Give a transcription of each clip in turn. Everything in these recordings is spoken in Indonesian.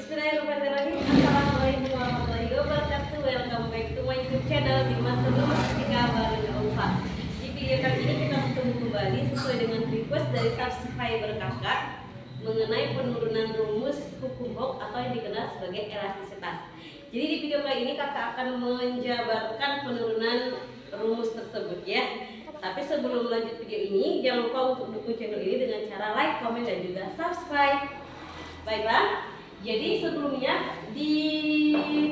Bismillahirrahmanirrahim. Assalamualaikum warahmatullahi wabarakatuh. Welcome back to my YouTube channel Dimas Teguh Mustika Barunya Ufa. Di video kali ini kita bertemu kembali sesuai dengan request dari subscriber kakak mengenai penurunan rumus hukum Hooke atau yang dikenal sebagai elastisitas. Jadi di video kali ini kakak akan menjabarkan penurunan rumus tersebut ya. Tapi sebelum lanjut video ini, jangan lupa untuk dukung channel ini dengan cara like, komen, dan juga subscribe. Baiklah, jadi sebelumnya di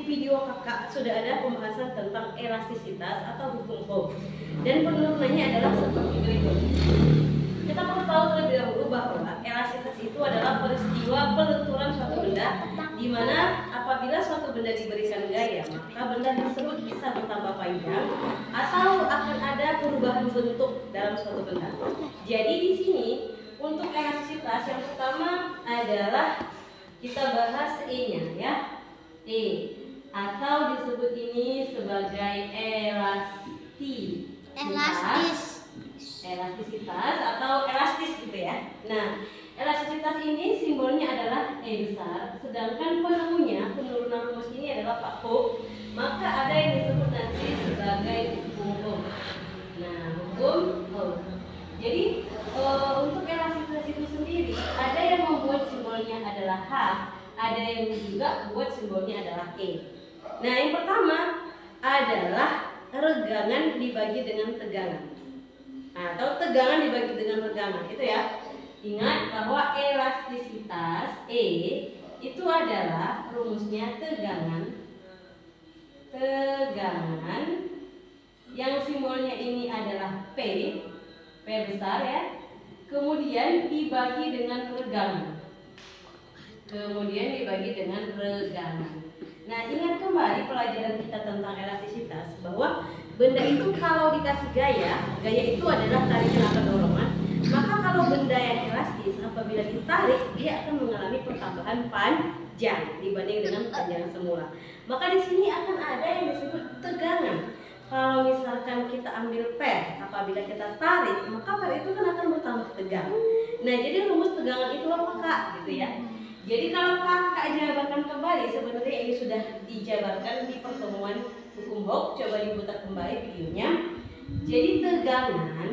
video kakak sudah ada pembahasan tentang elastisitas atau hukum Hooke, dan penurunannya adalah seperti berikut. Kita perlu tahu terlebih dahulu bahwa elastisitas itu adalah peristiwa pelenturan suatu benda, di mana apabila suatu benda diberikan gaya, maka benda tersebut bisa bertambah panjang atau akan ada perubahan bentuk dalam suatu benda. Jadi di sini untuk elastisitas yang pertama adalah kita bahas E-nya ya. E atau disebut ini sebagai elastisitas atau elastis gitu ya. Nah, elastisitas ini simbolnya adalah E besar, sedangkan penemunya penurunan rumus ini adalah Pak Hooke. Maka ada yang disebut nanti sebagai hukum Hooke. Nah, hukum Hooke. Jadi untuk elastisitas itu sendiri ada yang membuat simbolnya adalah H, ada yang juga buat simbolnya adalah E. Nah, yang pertama adalah regangan dibagi dengan tegangan. Nah, atau tegangan dibagi dengan regangan itu ya. Ingat bahwa elastisitas E itu adalah rumusnya tegangan yang simbolnya ini adalah P besar ya. Kemudian dibagi dengan regangan. Nah, ingat kembali pelajaran kita tentang elastisitas bahwa benda itu kalau dikasih gaya itu adalah tarikan atau dorongan. Maka kalau benda yang elastis apabila ditarik dia akan mengalami pertambahan panjang dibanding dengan panjang semula. Maka di sini akan ada yang disebut tegangan. Kalau misalkan kita ambil per, apabila kita tarik, maka per itu kan akan bertambah tegang. Nah, jadi rumus tegangan itu apa kak? Gitu ya. Jadi kalau kakak jabarkan kembali, sebenarnya ini sudah dijabarkan di pertemuan hukum Hooke. Coba diputar kembali videonya. Jadi tegangan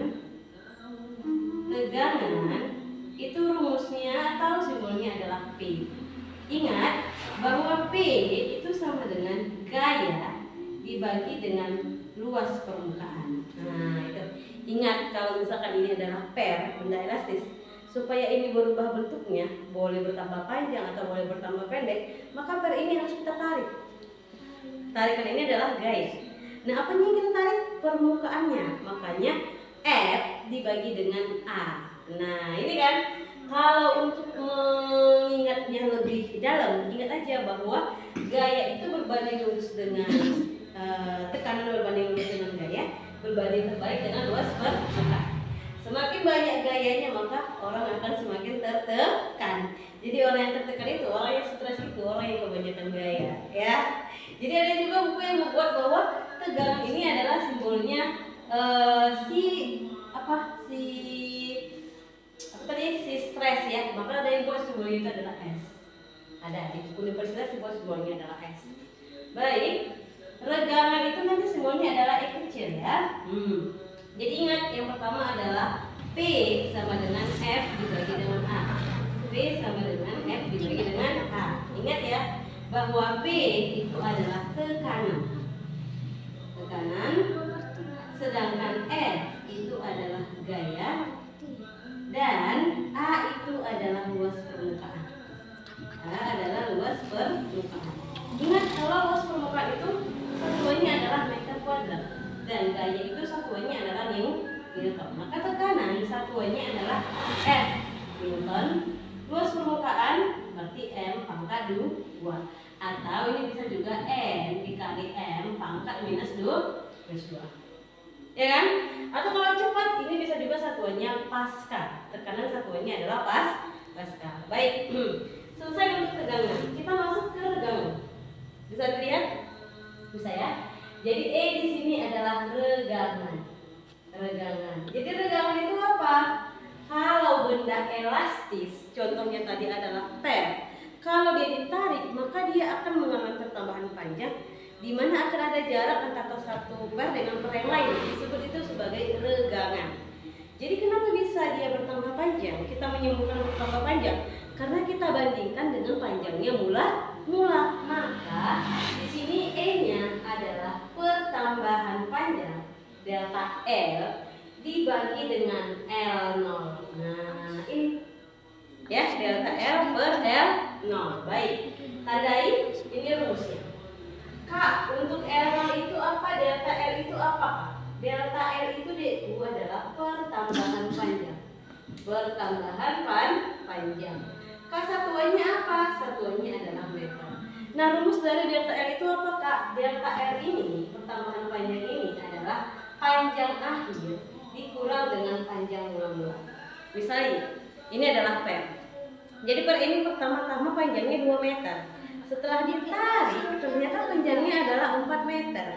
itu rumusnya atau simbolnya adalah P. Ingat bahwa P itu sama dengan gaya dibagi dengan luas permukaan. Nah, itu. Ingat kalau misalkan ini adalah per, benda elastis, supaya ini berubah bentuknya, boleh bertambah panjang atau boleh bertambah pendek, maka per ini harus kita tarik. Tarikan ini adalah gaya. Nah, apa yang kita tarik? Permukaannya. Makanya F dibagi dengan A. Nah, ini kan kalau untuk mengingatnya lebih dalam, ingat aja bahwa gaya itu berbanding lurus dengan tekanan berbanding lurus dengan gaya, berbanding terbalik dengan luas permukaan. Semakin banyak gayanya maka orang akan semakin tertekan. Jadi orang yang tertekan itu, orang yang stres itu, orang yang kebanyakan gaya ya. Jadi ada juga buku yang membuat bahwa tegangan ini adalah simbolnya si stres ya. Maka ada yang buat simbolnya itu adalah S. Ada di universitas simbolnya adalah S. Baik. Regangan itu nanti simbolnya adalah E kecil ya. Jadi ingat yang pertama adalah P sama dengan F dibagi dengan A. P sama dengan F dibagi dengan A. Ingat ya bahwa P itu adalah tekanan. Sedangkan F itu adalah gaya dan A itu adalah luas permukaan. Ingat kalau luas permukaan itu satuannya adalah meter kuadrat dan gaya itu satuannya adalah Newton. Maka tekanan satuannya adalah F Newton. Luas permukaan berarti M pangkat 2, atau ini bisa juga N dikali M pangkat minus 2. Ya kan? Atau kalau cepat ini bisa juga satuannya Pascal. Tekanan satuannya adalah Pascal. Baik. Selesai untuk tegangan. Kita masuk ke regangan. Bisa dilihat? Bisa ya? Jadi E di sini adalah regangan. Jadi regangan itu apa? Kalau benda elastis, contohnya tadi adalah per. Kalau dia ditarik, maka dia akan mengalami pertambahan panjang, di mana akan ada jarak antara satu per dengan per yang lain. Disebut itu sebagai regangan. Jadi kenapa bisa dia bertambah panjang? Kita menyebutkan bertambah panjang karena kita bandingkan dengan panjangnya mula. Maka di sini E-nya adalah pertambahan panjang delta L dibagi dengan L0. Nah, ini ya, delta L per L0. Baik, tandai ini rumusnya. Kak, untuk L0 itu apa? Delta L itu apa, Kak? Delta L itu adalah pertambahan panjang. Pertambahan panjang. Kak, satuannya apa? Satuannya adalah meter. Nah, rumus dari delta L itu apa, Kak? Delta L ini, pertambahan panjang ini adalah panjang akhir dikurang dengan panjang mula-mula. Misalnya, ini adalah per. Jadi per ini pertama-tama panjangnya 2 meter. Setelah ditarik, ternyata panjangnya adalah 4 meter.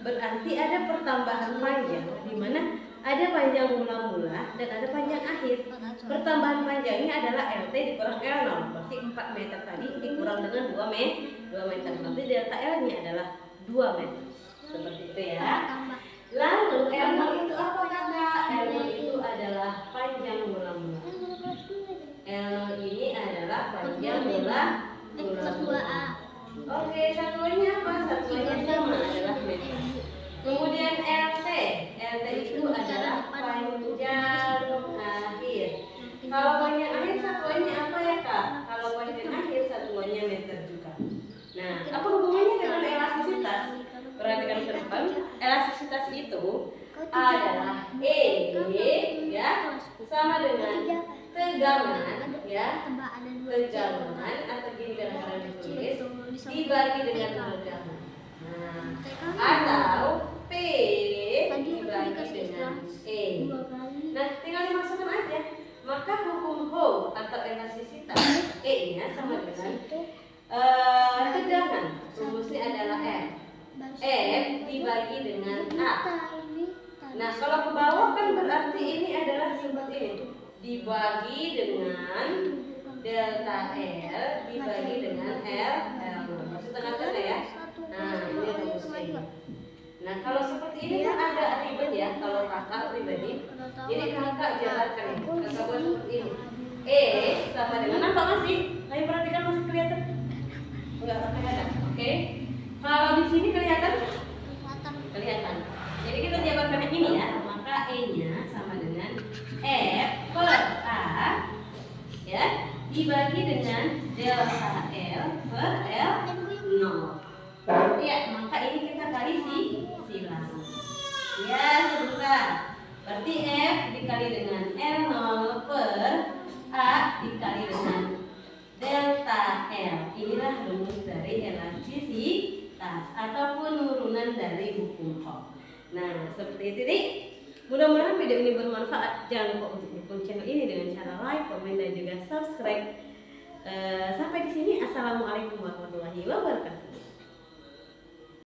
Berarti ada pertambahan panjang, di mana ada panjang mula-mula dan ada panjang akhir. Pertambahan panjangnya adalah LT dikurang L0. Berarti 4 meter tadi dikurang dengan 2 meter. Berarti delta L-nya adalah 2 meter. Seperti itu ya. Lalu L0 itu apa, Kakak? L0 itu adalah panjang mula-mula. L0 ini adalah panjang mula-mula. Oke, satuannya apa? Satuannya sama, adalah meter. Kemudian LT itu adalah panjang akhir. Kalau panjang akhir satuannya apa ya, Kak? Kalau panjang akhir satuannya meter juga. Nah, apa hubungannya dengan elastisitas? Perhatikan ke depan. Elastisitas itu adalah E ya sama dengan tegangan ya, tegangan atau gini kadang-kadang ditulis dibagi dengan regangan. Nah, atau P dibagi dengan E. Nah, tinggal dimasukkan aja. Maka hukum Hooke atau elastisitas E-nya sama dengan tegangan. Rumusnya adalah F dibagi dengan A. Nah, kalau ke bawah kan berarti ini adalah seperti ini. Dibagi dengan delta L dibagi dengan L. Maksud tengah-tengah ya. Nah, ini rumusnya. Nah, kalau seperti ini kan agak ribet ya kalau kakak pribadi. Jadi kakak jalankan ini. Kakak buat seperti ini. E sama dengan apa masih? Ayo perhatikan, masih kelihatan? Enggak kelihatan. Oke. Kalau di sini kelihatan? Kelihatan. Jadi kita jabarkan ini ya. Maka E-nya sama dengan F per A ya dibagi dengan delta L per L0. Ya, maka ini kita kali silang. Ya, sebentar. Berarti F dikali dengan L0 per A dikali dengan delta L. Inilah rumus dari elastisitas ataupun urunan dari hukum Hooke. Nah, seperti itu nih. Mudah-mudahan video ini bermanfaat. Jangan lupa untuk dukung channel ini dengan cara like, komen, dan juga subscribe. Sampai di sini. Assalamualaikum warahmatullahi wabarakatuh.